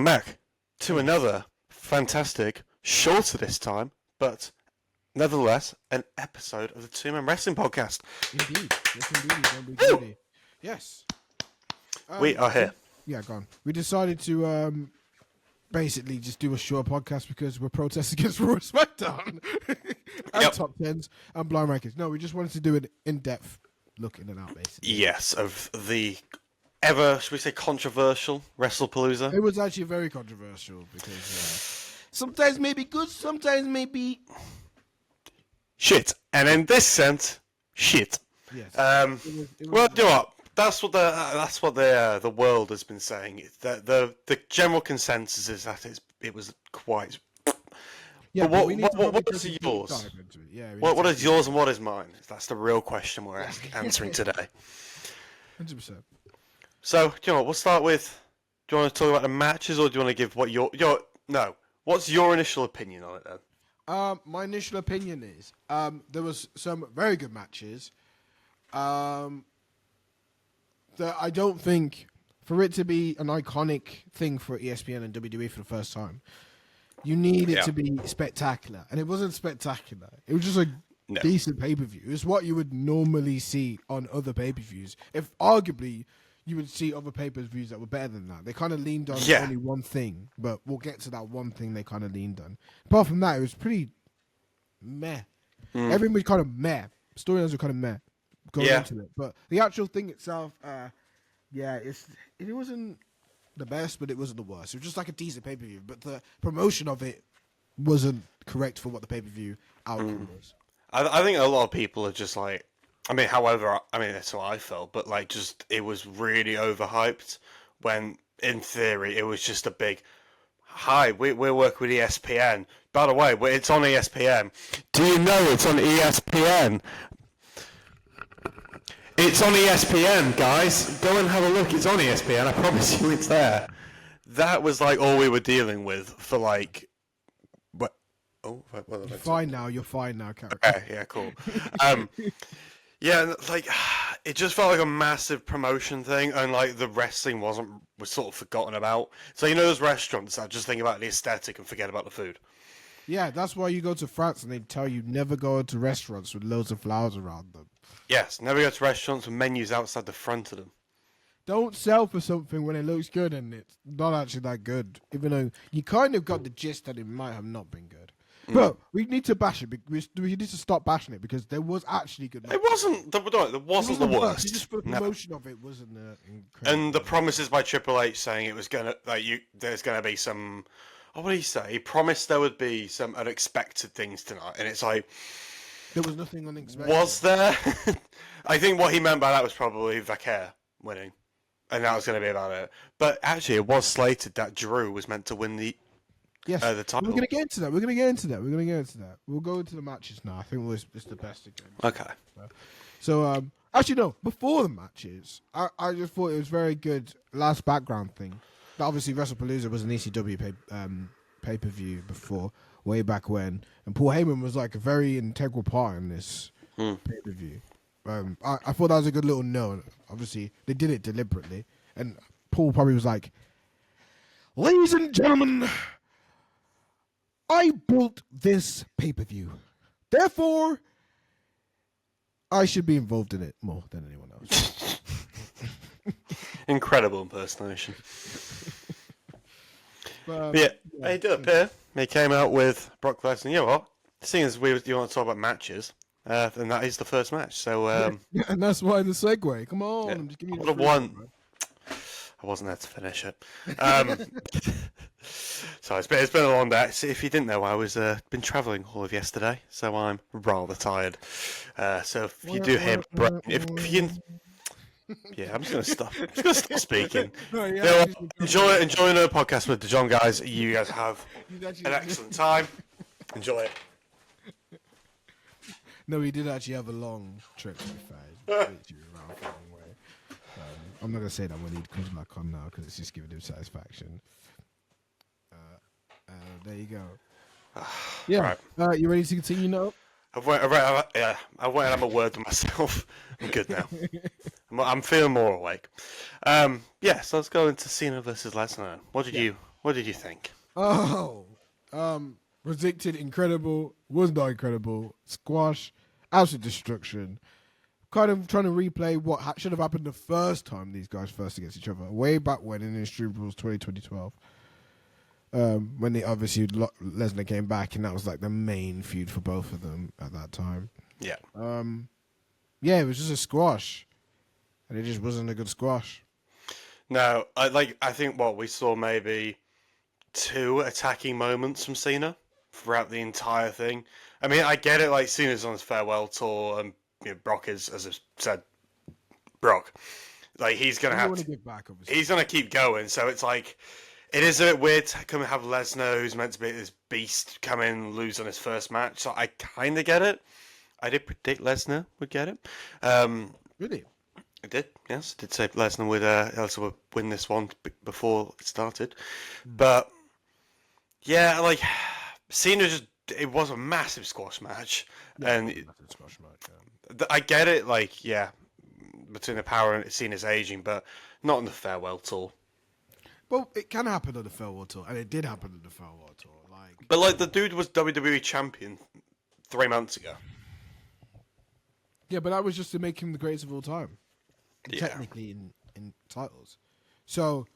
welcome back to another fantastic, shorter this time, but nevertheless, an episode of the Two Man Wrestling Podcast. Indeed. Yes, indeed. Yes. We are here. Yeah, go on. We decided to basically just do a short podcast because we're protesting against Raw and SmackDown and top tens and blind rankings. No, we just wanted to do an in-depth look in and out, basically. Yes, of the ever, should we say, controversial Wrestlepalooza. It was actually very controversial because sometimes maybe good, sometimes maybe shit. And in this sense, shit. Yes. Well, do you know what? That's what the world has been saying. The general consensus is that it was quite. Yeah, but what is yours? Yeah, what is yours and what is mine? That's the real question we're answering today. 100%. So, do you know what? We'll start with. Do you want to talk about the matches, or do you want to give what your no? What's your initial opinion on it then? My initial opinion is there was some very good matches. That I don't think for it to be an iconic thing for ESPN and WWE for the first time, you need it to be spectacular, and it wasn't spectacular. It was just a decent pay-per-view. It's what you would normally see on other pay-per-views. If arguably you would see other pay-per-views that were better than that. They kind of leaned on only one thing, but we'll get to that one thing they kind of leaned on. Apart from that, it was pretty meh. Everything was kind of meh. Storylines were kind of meh going into it. But the actual thing itself, it wasn't the best, but it wasn't the worst. It was just like a decent pay-per-view. But the promotion of it wasn't correct for what the pay-per-view outcome was. I think a lot of people are just like, that's how I felt, but like, just it was really overhyped. When in theory it was just a big, hi, we're working with ESPN. By the way, it's on ESPN. Do you know it's on ESPN? It's on ESPN, guys. Go and have a look. It's on ESPN. I promise you, it's there. That was like all we were dealing with for like. What? Oh, you're fine now. You're fine now, Karen. Okay, yeah, cool. Yeah, like it just felt like a massive promotion thing, and like the wrestling was sort of forgotten about. So you know those restaurants that just think about the aesthetic and forget about the food. Yeah, that's why you go to France and they tell you never go to restaurants with loads of flowers around them. Yes, never go to restaurants with menus outside the front of them. Don't sell for something when it looks good and it's not actually that good, even though you kind of got the gist that it might have not been good. But we need to bash it. We need to stop bashing it because there was actually good. It wasn't. There wasn't the worst. Just for the promotion of it wasn't incredible. And the promises by Triple H saying it was gonna there's gonna be some. Oh, what did he say? He promised there would be some unexpected things tonight, and it's like there was nothing unexpected. Was there? I think what he meant by that was probably Vaquer winning, and that was going to be about it. But actually, it was slated that Drew was meant to win the. Yes, the title. We're going to get into that. We'll go into the matches now. I think it's the best again. Okay. So, actually, no. Before the matches, I just thought it was very good. Last background thing. Obviously, Wrestlepalooza was an ECW pay-per-view before, way back when. And Paul Heyman was like a very integral part in this pay-per-view. I thought that was a good little note. Obviously, they did it deliberately. And Paul probably was like, ladies and gentlemen, I built this pay-per-view. Therefore, I should be involved in it more than anyone else. Incredible impersonation. But, he did appear. He came out with Brock Lesnar. You know what? Seeing as you want to talk about matches, then that is the first match. So, and that's why the segue. Come on, I'm just giving you the I wasn't there to finish it. So it's been a long day. If you didn't know, I was been travelling all of yesterday, so I'm rather tired. So if you do hear, if you. Yeah, I'm just gonna stop. Speaking. Enjoy the podcast with Dejon, guys. You guys have an excellent time. Enjoy it. No, he did actually have a long trip. To be fair, I'm not gonna say that when he comes back on now because it's just giving him satisfaction. There you go. Yeah. Right. You ready to continue now? I went and had a word with myself. I'm good now. I'm feeling more awake. So let's go into Cena versus Lesnar. What did What did you think? Oh, predicted incredible, was not incredible. Squash, absolute destruction. Kind of trying to replay what should have happened the first time these guys first against each other, way back when in Extreme Rules 2012. When they obviously Lesnar came back, and that was like the main feud for both of them at that time. Yeah. Yeah, it was just a squash, and it just wasn't a good squash. No, I think what we saw maybe 2 attacking moments from Cena throughout the entire thing. I mean, I get it. Like Cena's on his farewell tour, and Brock is, as I said, Brock. Like he's gonna have to give back, obviously. He's gonna keep going. So it's like it is a bit weird to come and have Lesnar, who's meant to be this beast, come in and lose on his first match. So I kind of get it. I did predict Lesnar would get it. Really? I did, yes. I did say Lesnar would also win this one before it started. But, yeah, like, Cena it was a massive squash match. Yeah, And massive squash match, I get it, like, yeah, between the power and Cena's aging, but not on the farewell tour. Well, it can happen on the farewell tour, and it did happen on the farewell tour. But, like, the dude was WWE champion 3 months ago. Yeah, but that was just to make him the greatest of all time. Yeah. Technically in titles. So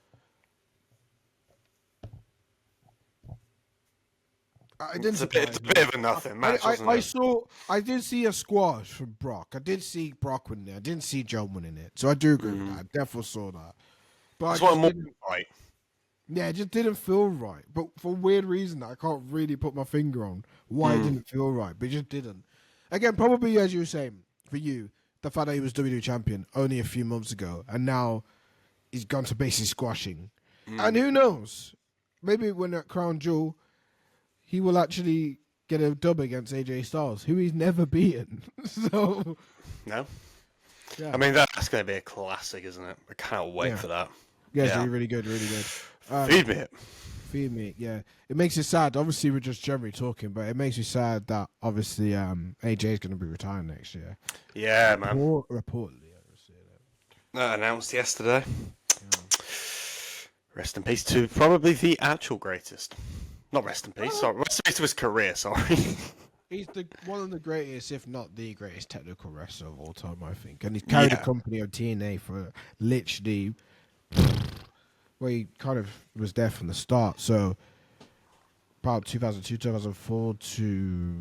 It's a bit of a nothing match, wasn't it? I did see a squash from Brock. I did see Brock winning it. I didn't see Joe winning it. So I do agree with that. I definitely saw that. But That's what I'm more right. Yeah, it just didn't feel right. But for a weird reason, I can't really put my finger on why it didn't feel right. But it just didn't. Again, probably as you were saying, for you, the fact that he was WWE champion only a few months ago, and now he's gone to basically squashing. And who knows? Maybe when at Crown Jewel, he will actually get a dub against AJ Styles, who he's never beaten. So, no. Yeah. I mean, that's going to be a classic, isn't it? I can't wait for that. Yeah, it's really good, really good. Feed me it. Feed me, yeah. It makes it sad. Obviously, we're just generally talking, but it makes me sad that obviously AJ is going to be retiring next year. Yeah, man. Reportedly, I was saying that. Announced yesterday. Yeah. Rest in peace to probably the actual greatest. Not rest in peace. Sorry, rest in peace to his career. Sorry. He's one of the greatest, if not the greatest, technical wrestler of all time, I think. And he's carried the company of TNA for literally. Well, he kind of was there from the start. So, about 2002, 2004 to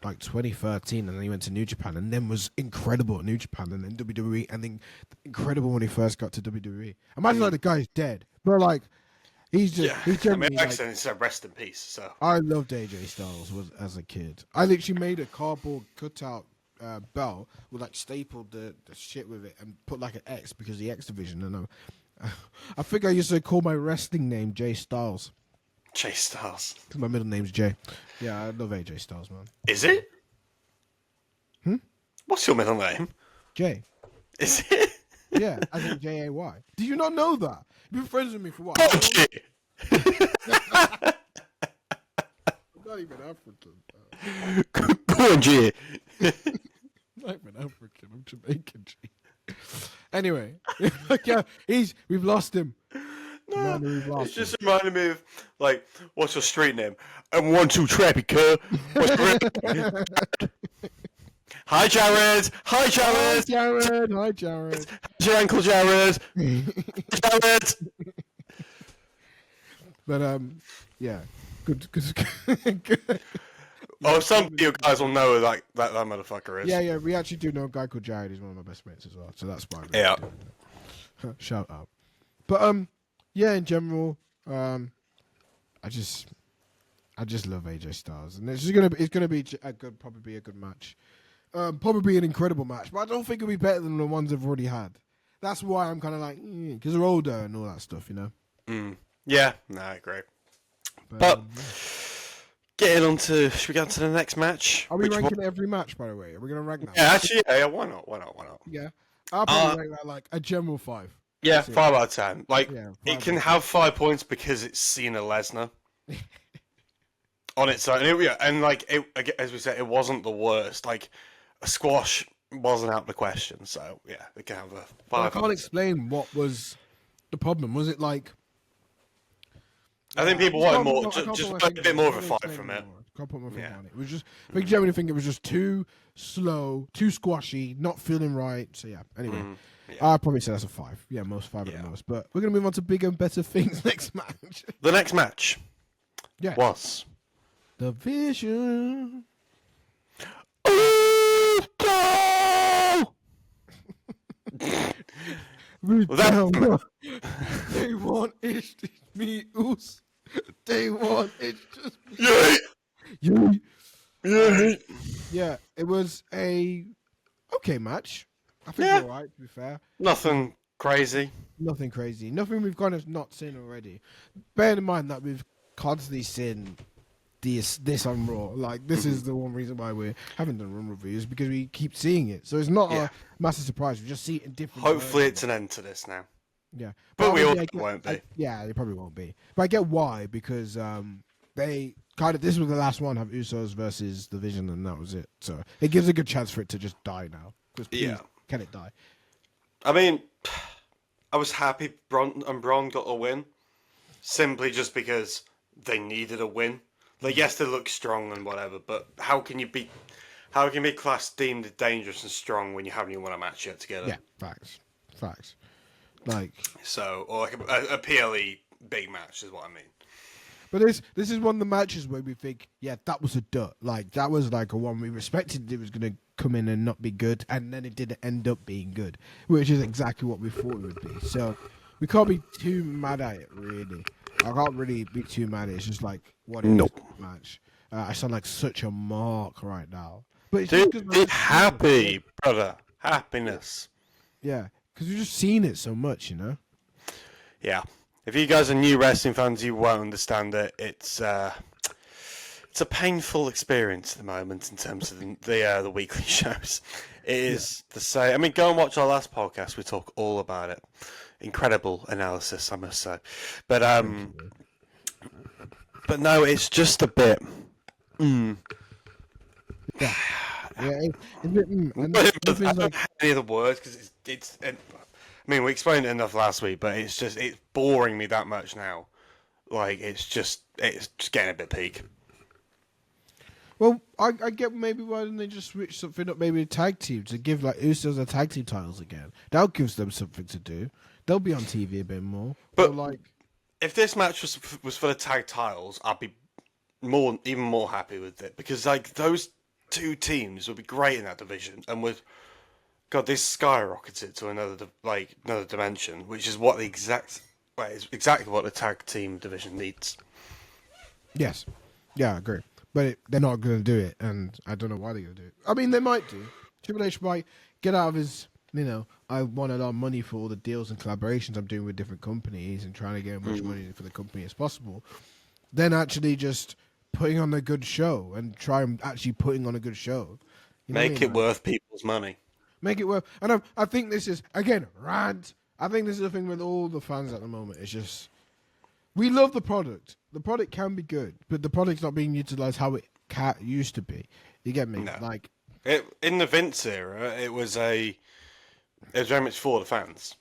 like 2013, and then he went to New Japan, and then was incredible at New Japan, and then WWE, and then incredible when he first got to WWE. Imagine like the guy's dead, but like he's just he's generally. I mean, said rest in peace. So I loved AJ Styles as a kid. I literally made a cardboard cutout belt with like stapled the shit with it and put like an X because the X division, and I think I used to call my wrestling name Jay Styles. Jay Styles. Because my middle name's Jay. Yeah, I love AJ Styles, man. Is it? What's your middle name? Jay. Is it? Yeah, I think Jay. Do you not know that? You've been friends with me for what? Oh, shit. I'm not even African. Go on, G. I'm not even African. I'm Jamaican, G. Anyway, yeah, we've lost him. No, it's just reminding me of, like, what's your street name? I'm 1 2 Trappy, cuz. What's your name? Hi, Jared. Hi, Jared. Hi, Jared. Hi, Jared. How's your ankle, Jared? Jared. But yeah, good. Oh, some of you guys will know that motherfucker is. Yeah, we actually do know a guy called Jared. He's one of my best mates as well, so that's fine. Yeah. Shout out. But yeah, in general, I just love AJ Styles, and it's gonna be probably a good match, probably an incredible match. But I don't think it'll be better than the ones I've already had. That's why I'm kind of like, because they're older and all that stuff, you know. Yeah, no, I agree. But getting on to, should we get on to the next match? Are we ranking every match, by the way? Are we gonna rank that? Yeah, actually, yeah. Why not? Yeah, I'll probably rank that like a general 5. Yeah, 5 out of 10. Like, it can 5 have 5 points because it's Cena Lesnar on its own. And like, as we said, it wasn't the worst. Like, a squash wasn't out of the question. So yeah, it can have a 5. I can't explain what was the problem. Was it like I think people wanted more, just a bit more of a fight from it. Can't put my finger on it. It was just, I genuinely think it was just too slow, too squashy, not feeling right. So yeah. Anyway, I'd probably say that's a 5. Yeah, most 5 at the most. But we're gonna move on to bigger and better things next match. The next match, was the Vision. Day one is me, Oos. Day one is just me. Yeah, it was a okay match. I think it's alright, to be fair. Nothing crazy. Nothing crazy. Nothing we've kind of not seen already. Bear in mind that we've constantly seen this on Raw. Like, this is the one reason why we haven't done run reviews, because we keep seeing it. So it's not a massive surprise. We just see it in different Hopefully it's an end to this now. Yeah. But we all won't be. Yeah, it probably won't be. But I get why, because they kind of, this was the last one, have Usos versus the Vision, and that was it. So it gives a good chance for it to just die now. Because please, can it die? I mean, I was happy Braun got a win, simply just because they needed a win. Like, yes, they look strong and whatever, but how can you be classed deemed dangerous and strong when you haven't even won a match yet together? Yeah, facts. Like, so, or like a PLE big match is what I mean. But this is one of the matches where we think, yeah, that was a duh. Like, that was like a one we respected it was going to come in and not be good, and then it didn't end up being good, which is exactly what we thought it would be. So we can't be too mad at it, really. I can't really be too mad at it. It's just like, what is this match? I sound like such a mark right now. But it's just be happy, brother. Happiness. Yeah, because we've just seen it so much, you know? Yeah. If you guys are new wrestling fans, you won't understand it. It's a painful experience at the moment in terms of the weekly shows. It is the same. I mean, go and watch our last podcast. We talk all about it. Incredible analysis, I must say. But no, it's just a bit. Yeah, it's a bit. I don't have any of the words because it's. I mean, we explained it enough last week, but it's boring me that much now. Like, it's just getting a bit peak. Well, I get maybe why didn't they just switch something up, maybe a tag team, to give like Usos the tag team titles again. That gives them something to do. They'll be on TV a bit more. But like, if this match was for the tag titles, I'd be even more happy with it, because like those two teams would be great in that division, and would. God, this skyrocketed to another dimension, which is what is exactly what the tag team division needs. Yes, yeah, I agree, but they're not going to do it, and I don't know why they're going to do it. I mean, they might do. Triple H might get out of his, I want a lot of money for all the deals and collaborations I'm doing with different companies and trying to get as much money for the company as possible. Then actually just putting on a good show and actually putting on a good show. Make it worth people's money. Make it work. And I think this is, again, rant. I think this is the thing with all the fans at the moment. It's just, we love the product. The product can be good, but the product's not being utilized how it used to be. You get me? No. Like, in the Vince era, it was very much for the fans.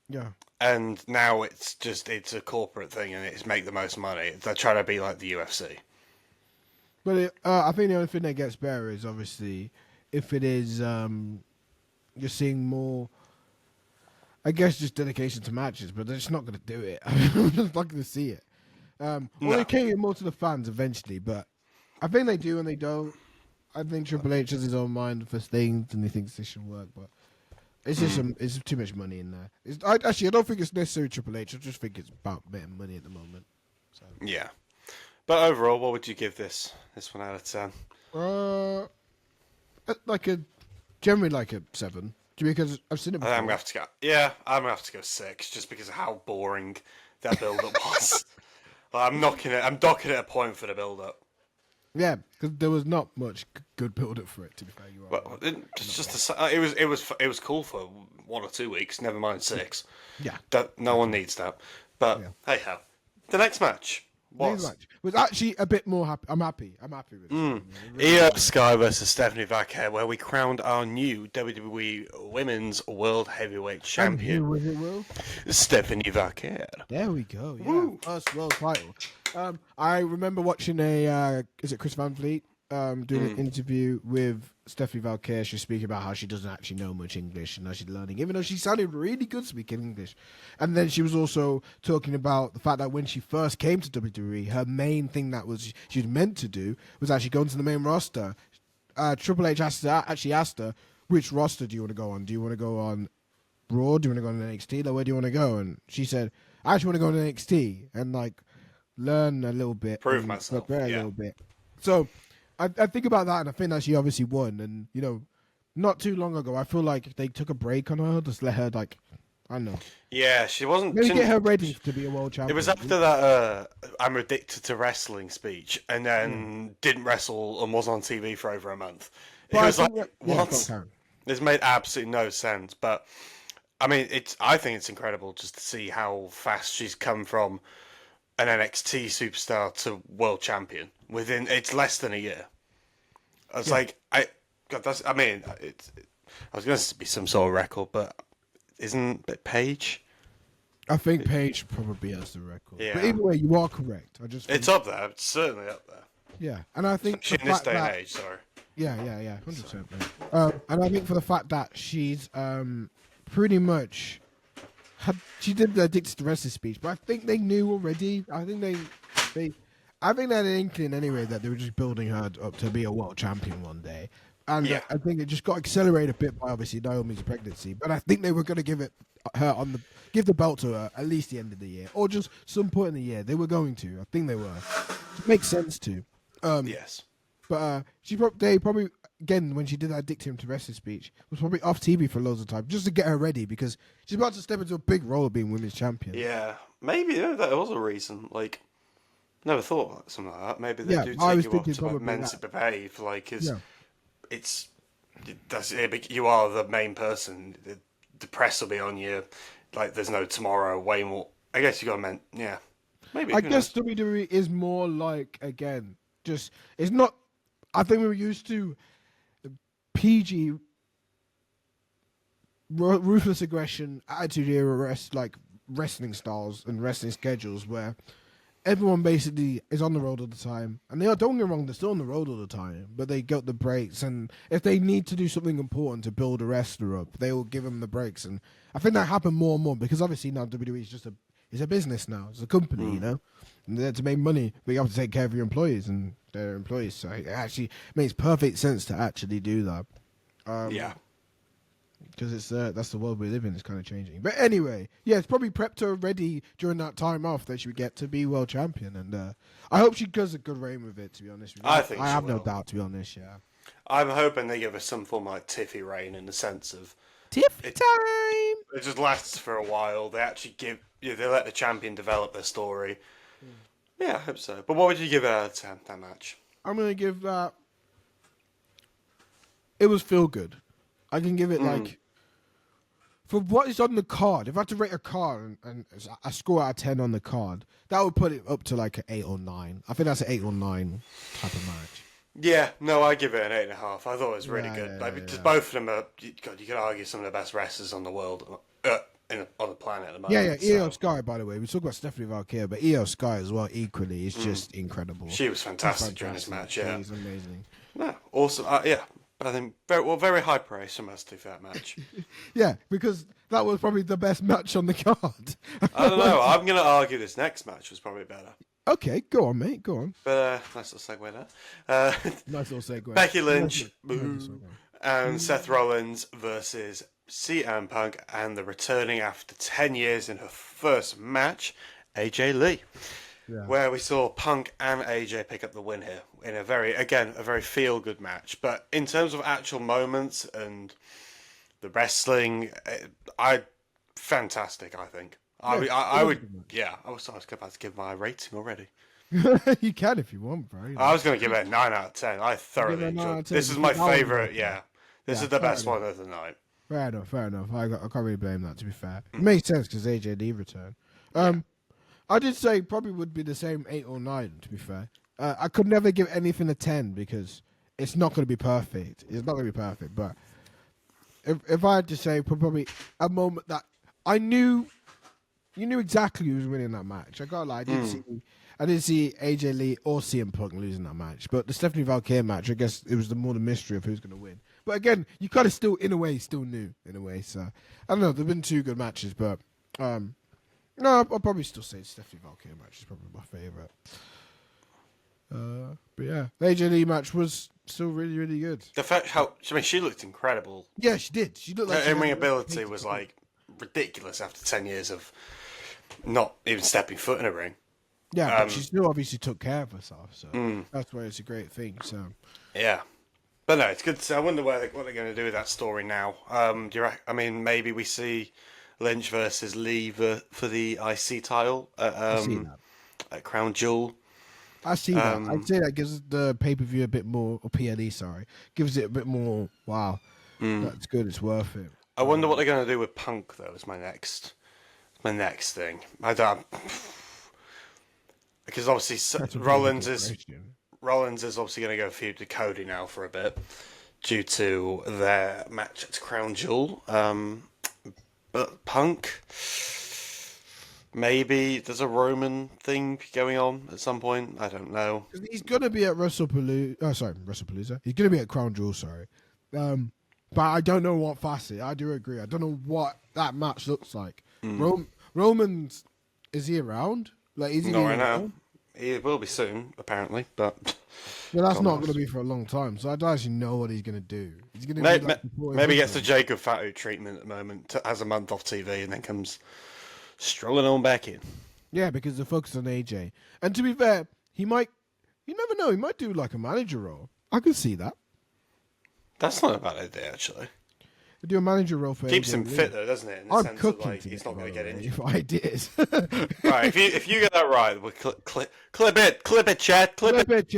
Yeah. And now it's a corporate thing, and it's make the most money. They're trying to be like the UFC. But I think the only thing that gets better is obviously if it is... you're seeing more, I guess, just dedication to matches, but they're just not going to do it. I'm just not going to see it. Well, they cater more to the fans eventually, but I think they do and they don't. I think Triple H has his own mind for things and he thinks this should work, but it's just it's too much money in there. I don't think it's necessarily Triple H. I just think it's about making money at the moment. So. Yeah. But overall, what would you give this one out of 10? Generally like a 7, because I've seen it before. I'm gonna have to go 6, just because of how boring that build-up was. I'm docking it a point for the build-up. Yeah, because there was not much good build-up for it. To be fair, you are. But it was cool for 1 or 2 weeks. Never mind 6. Yeah. No one needs that. But hey ho, the next match Amazing match. Was actually a bit more happy. I'm happy with it. Really Io Sky versus Stephanie Vaquer, where we crowned our new WWE Women's World Heavyweight Champion. And who was it, Will? Stephanie Vaquer. There we go. Yeah, Woo. first world title. I remember watching is it Chris Van Vliet doing an interview with Stephanie Vaquer. She's speaking about how she doesn't actually know much English and how she's learning, even though she sounded really good speaking English. And then she was also talking about the fact that when she first came to WWE, her main thing that she was meant to do was actually go into the main roster. Triple H actually asked her, which roster do you want to go on? Do you want to go on Raw? Do you want to go on NXT? Like, where do you want to go? And she said, I actually want to go on NXT and like learn a little bit. Prove myself. Prepare a little bit. So I think about that, and I think that she obviously won. And, you know, not too long ago, I feel like they took a break on her, just let her, like, I don't know. Yeah, she wasn't... Maybe get her ready to be a world champion. It was after that I'm addicted to wrestling speech, and then didn't wrestle and was on TV for over a month. It was like, what? This made absolutely no sense, but, I mean, I think it's incredible just to see how fast she's come from an NXT superstar to world champion within it's less than a year. It's like I was going to be some sort of record, but isn't it Paige? I think Paige probably has the record. Yeah. But either way, you are correct. It's up there. It's certainly up there. Yeah, and I think in this day and age, sorry. Yeah, 100%. And I think for the fact that she's pretty much. She did the Addicted to Wrestling speech, but I think they knew already. I think they had an inkling anyway that they were just building her up to be a world champion one day. And I think it just got accelerated a bit by obviously Naomi's pregnancy. But I think they were going to give the belt to her at least the end of the year, or just some point in the year. They were going to. I think they were. It makes sense to. Yes. But they probably, again, when she did that Addicted to Wrestling speech, was probably off TV for loads of time just to get her ready because she's about to step into a big role of being women's champion. Yeah, maybe that was a reason. Like, never thought like something like that. Maybe they do take you off to like, mentally prepare for like, you are the main person. The press will be on you. Like, there's no tomorrow. Way more. I guess you got to maybe. I guess WWE is more like it's not. I think we were used to PG, ruthless aggression, attitude era wrestling styles and wrestling schedules where everyone basically is on the road all the time. And don't get me wrong, they're still on the road all the time, but they got the breaks. And if they need to do something important to build a wrestler up, they will give them the breaks. And I think that happened more and more because obviously now WWE is just it's a business now. It's a company, you know. And they're to make money, but you have to take care of your employees and their employees. So it actually makes perfect sense to actually do that. Because that's the world we live in. It's kind of changing. But anyway, it's probably prepped her ready during that time off that she would get to be world champion. And I hope she does a good reign with it, to be honest with you. I have no doubt, to be honest, yeah. I'm hoping they give her some form of like Tiffy reign in the sense of Tiffy time! It just lasts for a while. They actually they let the champion develop their story. Yeah, I hope so. But what would you give it out of 10, that match? I'm going to give that... It was feel good. I can give it like... For what is on the card, if I had to rate a card and I score out of 10 on the card, that would put it up to like an 8 or 9. I think that's an 8 or 9 type of match. Yeah, no, I give it an 8.5. I thought it was really good. Because both of them are... you could argue some of the best wrestlers on the world... on the planet at the moment. Io Sky, by the way. We talk about Stephanie Vaquer, but Io Sky as well, equally, is just incredible. She was fantastic during this match, yeah. She's amazing. No, awesome. I think very high praise from us for that match. Yeah, because that was probably the best match on the card. I don't know. I'm going to argue this next match was probably better. Okay, go on, mate. Go on. But nice little segue there. Nice little segue. Becky Lynch and Seth Rollins versus CM Punk and the returning after 10 years in her first match, AJ Lee. Yeah. Where we saw Punk and AJ pick up the win here in a very feel-good match. But in terms of actual moments and the wrestling, fantastic, I think. I was about to give my rating already. You can if you want, bro. I was going to give it a 9 out of 10. I thoroughly enjoyed it. This is my favourite, This is the best one of the night. Fair enough. I can't really blame that, to be fair. It makes sense because AJ Lee returned. I did say probably would be the same 8 or 9. To be fair, I could never give anything a 10 because it's not going to be perfect. It's not going to be perfect. But if I had to say, probably a moment that I knew, you knew exactly who was winning that match. I got like I didn't see AJ Lee or CM Punk losing that match. But the Stephanie Valkyrie match, I guess it was the more the mystery of who's going to win. But again, you kind of still, in a way, still knew in a way. So I don't know. There've been 2 good matches, but no, I'll probably still say Stephanie Valkyrie match is probably my favorite. But yeah, the AJ Lee match was still really, really good. The fact she looked incredible. Yeah, she did. She looked like her in-ring ability was like ridiculous after 10 years of not even stepping foot in a ring. Yeah, but she still obviously took care of herself, so that's why it's a great thing. So yeah, but no, it's good. I wonder what they're going to do with that story now. I mean, maybe we see Lynch versus Lee for the IC title at Crown Jewel. I see that. I'd say that gives the pay-per-view a bit more, or PLE, sorry, gives it a bit more. Wow, that's good. It's worth it. I wonder what they're going to do with Punk though. Is my next thing. I don't. Because obviously Rollins is obviously going to go feud to Cody now for a bit due to their match at Crown Jewel. But Punk, maybe there's a Roman thing going on at some point. I don't know. He's going to be at Wrestlepalooza. Wrestlepalooza. He's going to be at Crown Jewel. Sorry, but I don't know what facet. I do agree. I don't know what that match looks like. Roman's, is he around? Like, is he not right now? He will be soon, apparently, but that's not going to be for a long time. So I don't actually know what he's going to do. He's going to maybe he gets the Jacob Fatu treatment at the moment, has a month off TV, and then comes strolling on back in. Yeah, because the focus on AJ. And to be fair, he might. You never know. He might do like a manager role. I could see that. That's not a bad idea, actually. Do a manager role for keeps AJ him Lee. fit though, doesn't it? In the I'm sense cooking of, like, he's not going to get injured. If I did, right? If you get that right, we'll clip it, Chad, clip it,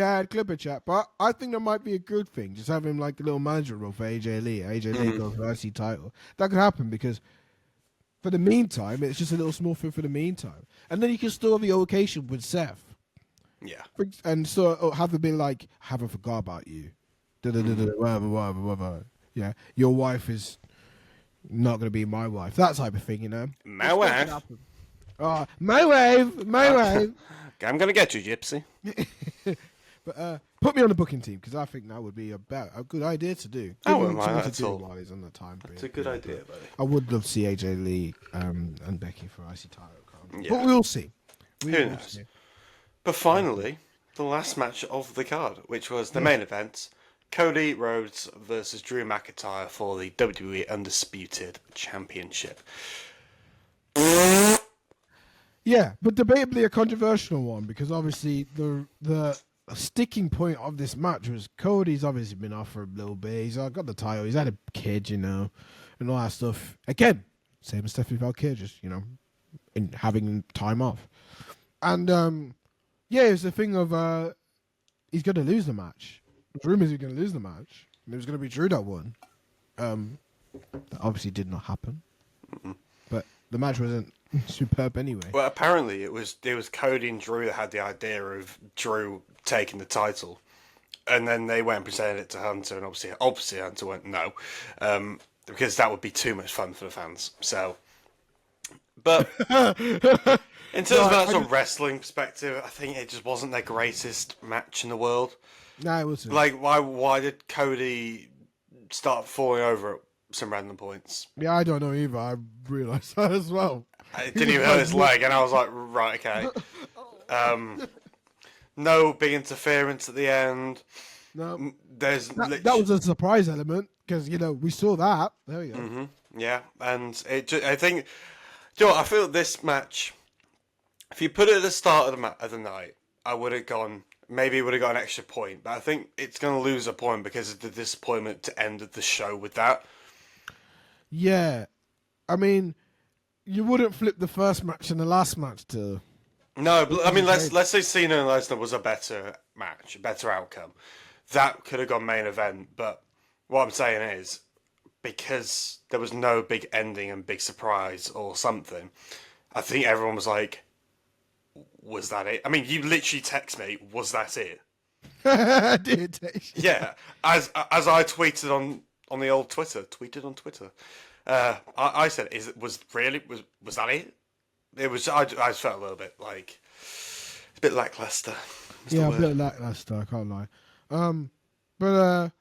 Chad. But I think that might be a good thing. Just have him like a little manager role for AJ Lee. AJ Lee goes for IC title. That could happen because for the meantime, it's just a little small thing for the meantime, and then you can still have the occasion with Seth. Yeah, and so have it be like, haven't forgot about you. Whatever. Yeah, your wife is not going to be my wife. That type of thing, you know. My wife. Oh, my wife. I'm going to get you, Gypsy. But put me on the booking team because I think that would be a good idea to do. I wouldn't mind that at all. While he's on the time period. It's a good idea, buddy. I would love to see AJ Lee and Becky for IC title. Yeah. But we'll see. Who knows? But finally, the last match of the card, which was the main event. Cody Rhodes versus Drew McIntyre for the WWE Undisputed Championship. Yeah, but debatably a controversial one because obviously the sticking point of this match was Cody's obviously been off for a little bit. He's got the title. He's had a kid, you know, and all that stuff. Again, same as Stephanie Valkyrie, just, you know, in having time off. And it's the thing of he's going to lose the match. There's rumors he's going to lose the match. And it was going to be Drew that won. That obviously did not happen. But the match wasn't superb anyway. Well, apparently it was Cody and Drew that had the idea of Drew taking the title. And then they went and presented it to Hunter, and obviously Hunter went no. Because that would be too much fun for the fans. So, but in terms of an actual wrestling perspective, I think it just wasn't their greatest match in the world. No, it wasn't. Like, why did Cody start falling over at some random points? Yeah, I don't know either. I realised that as well. It didn't even hurt his leg, and I was like, right, okay. No big interference at the end. No, that was a surprise element because, you know, we saw that. There we go. Mm-hmm. Yeah, and I think, you know what, I feel this match, if you put it at the start of the night, I would have gone. Maybe it would have got an extra point, but I think it's going to lose a point because of the disappointment to end the show with that. Yeah. I mean, you wouldn't flip the first match and the last match to... No, but I mean, let's say Cena and Lesnar was a better match, a better outcome. That could have gone main event, but what I'm saying is, because there was no big ending and big surprise or something, I think everyone was like, was that it? I mean, you literally text me, was that it? I did text you. Yeah, as I tweeted on the old Twitter, I said, was that it? It was. I just felt a little bit like a bit lackluster. Yeah, a bit lackluster. I can't lie. But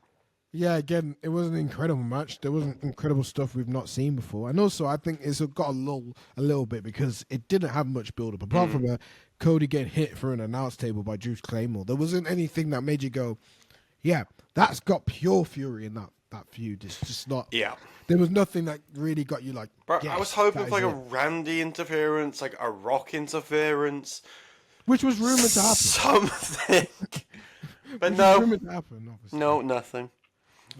yeah, again, it was an incredible match. There wasn't incredible stuff we've not seen before, and also I think it's got a little bit because it didn't have much build up apart from Cody getting hit through an announce table by Drew Claymore. There wasn't anything that made you go, "Yeah, that's got pure fury in that feud." It's just not. Yeah. There was nothing that really got you like. Bro, yes, I was hoping that for like is a it. Randy interference, like a Rock interference, Which was rumored to happen. something. But Which no, was rumored to happen, obviously. no, nothing.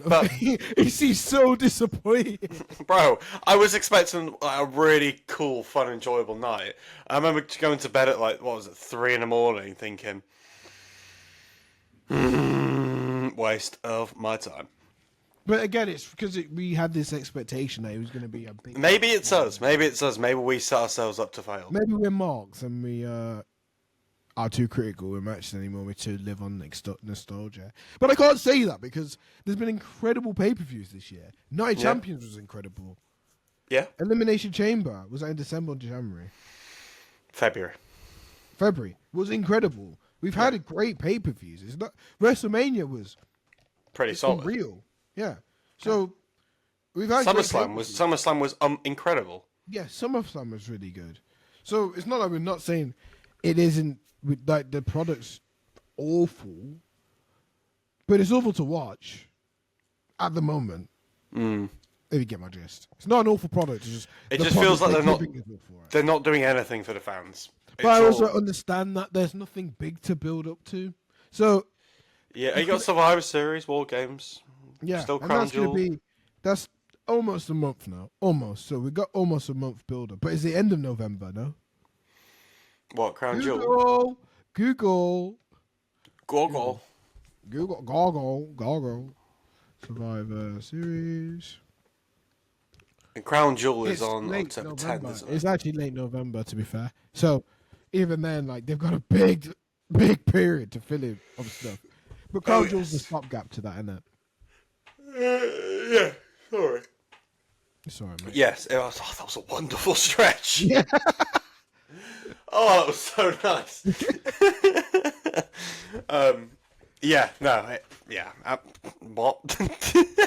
But he seems so disappointed. bro, I was expecting like, a really cool, fun, enjoyable night. I remember going to bed at like 3 a.m, thinking, waste of my time. But again, it's because we had this expectation that it was going to be a big. Maybe it's us. Maybe it's us. Maybe we set ourselves up to fail. Maybe we're marks and we are too critical with matches anymore. We're too live on nostalgia. But I can't say that because there's been incredible pay-per-views this year. Night Champions was incredible. Yeah. Elimination Chamber was that in December or January? February was incredible. We've had great pay-per-views. It's not WrestleMania was Pretty solid. unreal. Yeah. So we've had SummerSlam was incredible. Yeah, SummerSlam was really good. So it's not like we're not saying it isn't like the product's awful, but it's awful to watch at the moment. If you get my gist, it's not an awful product. It's It just feels like they're not doing anything for the fans. But I also understand that there's nothing big to build up to. So yeah, you got Survivor Series, War Games. yeah, Still and Crown Jewel. That's almost a month now. Almost. So we got almost a month build up. But it's the end of November, no? What, Crown Jewel? Google. Goggle. Survivor Series. And Crown Jewel is It's on late October November. 10th, isn't It's it? actually late November, to be fair. So even then, like they've got a big period to fill in of stuff. But Crown Jewel's the stopgap to that, isn't it? Yeah, sorry. Sorry, mate. Yes, that was a wonderful stretch. Yeah. Oh, that was so nice. What?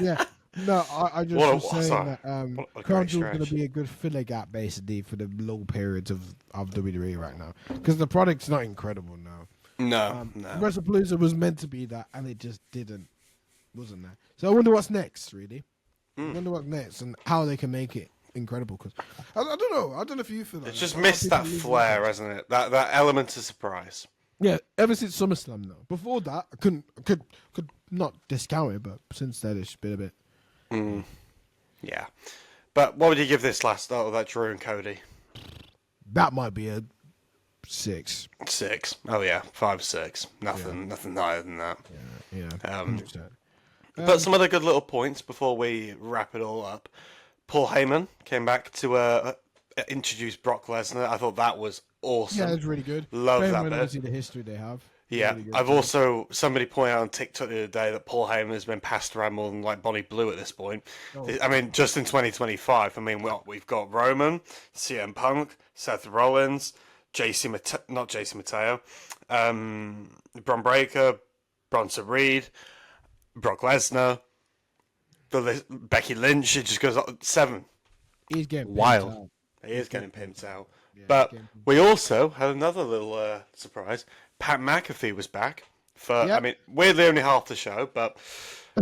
Yeah. No, I just was saying sorry. that What a Crown great Jewel's going to stretch. be a good filler gap, basically, for the low periods of WWE right now. Because the product's not incredible now. No. Wrestlepalooza was meant to be that, and it just wasn't there. So I wonder what's next, really. I wonder what's next and how they can make it incredible. Because I don't know. I don't know if you feel that. It's just missed that flair, hasn't it? That element of surprise. Yeah, ever since SummerSlam, though. Before that, I could not discount it, but since then it's been a bit. Yeah. But what would you give this that Drew and Cody? That might be a 6. 6. Oh yeah, 5, 6. Nothing higher than that. Yeah. 100%. But some other good little points before we wrap it all up. Paul Heyman came back to introduce Brock Lesnar. I thought that was awesome. Yeah, it's really good. Love that bit. Obviously, the history they have. Yeah, Really good. I've also somebody pointed out on TikTok the other day that Paul Heyman has been passed around more than like Bonnie Blue at this point. I mean, just in 2025. I mean, we've got Roman, CM Punk, Seth Rollins, not JC Mateo, Bron Breakker, Bronson Reed, Brock Lesnar, Becky Lynch. It just goes up 7. He's getting Wild. pimped out. He is getting pimped out. Yeah, But he's getting pimped we also had another little surprise. Pat McAfee was back for, I mean, weirdly only half the show, but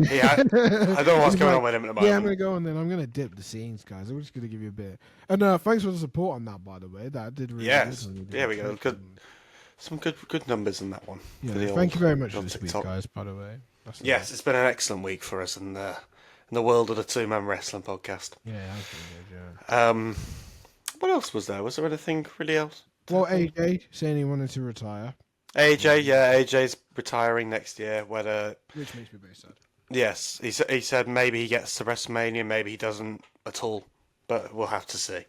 he had, I don't know what's going on with him at the moment. Yeah, I'm going to go and then I'm going to dip the scenes, guys. I'm just going to give you a bit. And thanks for the support on that, by the way. That did really good. There we go. Some good numbers in that one. Yeah, for the thank you very old much for this week, TikTok. guys, by the way. Yes, it's been an excellent week for us in the world of the Two-Man Wrestling Podcast. Yeah, that's been good, yeah. What else was there? Was there anything really else? Well, AJ saying he wanted to retire. AJ's retiring next year. Which makes me very sad. Yes, he said maybe he gets to WrestleMania, maybe he doesn't at all, but we'll have to see.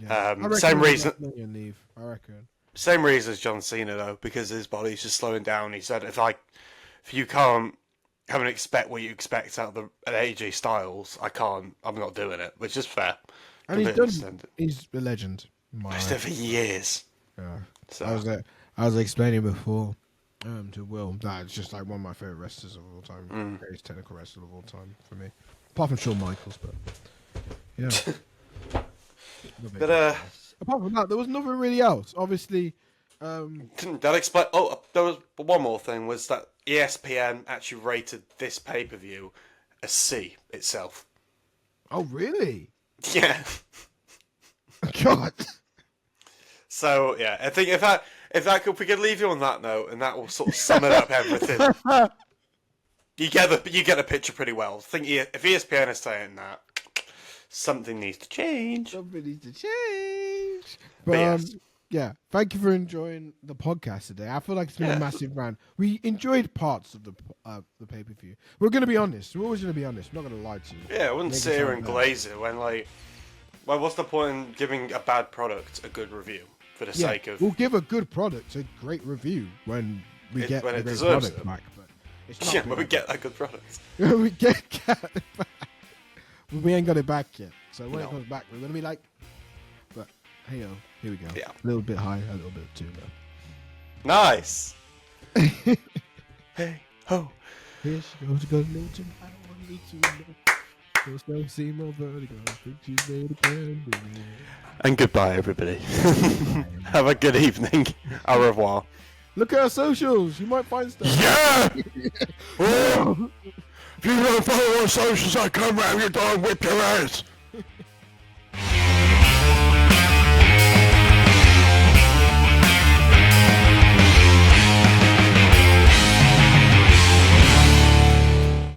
Yeah. Same reason. Leave, I reckon. Same reason as John Cena though, because his body's just slowing down. He said, if you can't come and expect what you expect out of an AJ Styles, I'm not doing it, which is fair. And he's a legend. He's done it for years. Yeah. So. I was explaining before to Will that it's just like one of my favorite wrestlers of all time. Greatest technical wrestler of all time for me. Apart from Shawn Michaels, but yeah. But apart from that, there was nothing really else. Obviously, that explain. Oh, there was one more thing. Was that ESPN actually rated this pay-per-view a C itself? Oh, really? Yeah. God. So yeah, I think if we could leave you on that note, and that will sort of sum it up everything. You get the picture pretty well. I think if ESPN is saying that, something needs to change. Something needs to change. But yeah, thank you for enjoying the podcast today. I feel like it's been a massive rant. We enjoyed parts of the pay-per-view. We're going to be honest. We're always going to be honest. We're not going to lie to you. Yeah, I wouldn't sit here and glaze it when well, what's the point in giving a bad product a good review for the sake of? We'll give a good product a great review when we get a great product back. But it's not when we get that good product. we get it back. We ain't got it back yet. So when it comes back, we're going to be like, but hey, here we go. Yeah. A little bit high, a little bit too low. Nice. Hey, ho. Here she goes, I want me to know. Just don't see my vertigo. I think she's made a plan with me. And goodbye, everybody. Have a good evening. Au revoir. Look at our socials. You might find stuff. Yeah! If you don't follow our socials, I come round your door and whip your ass.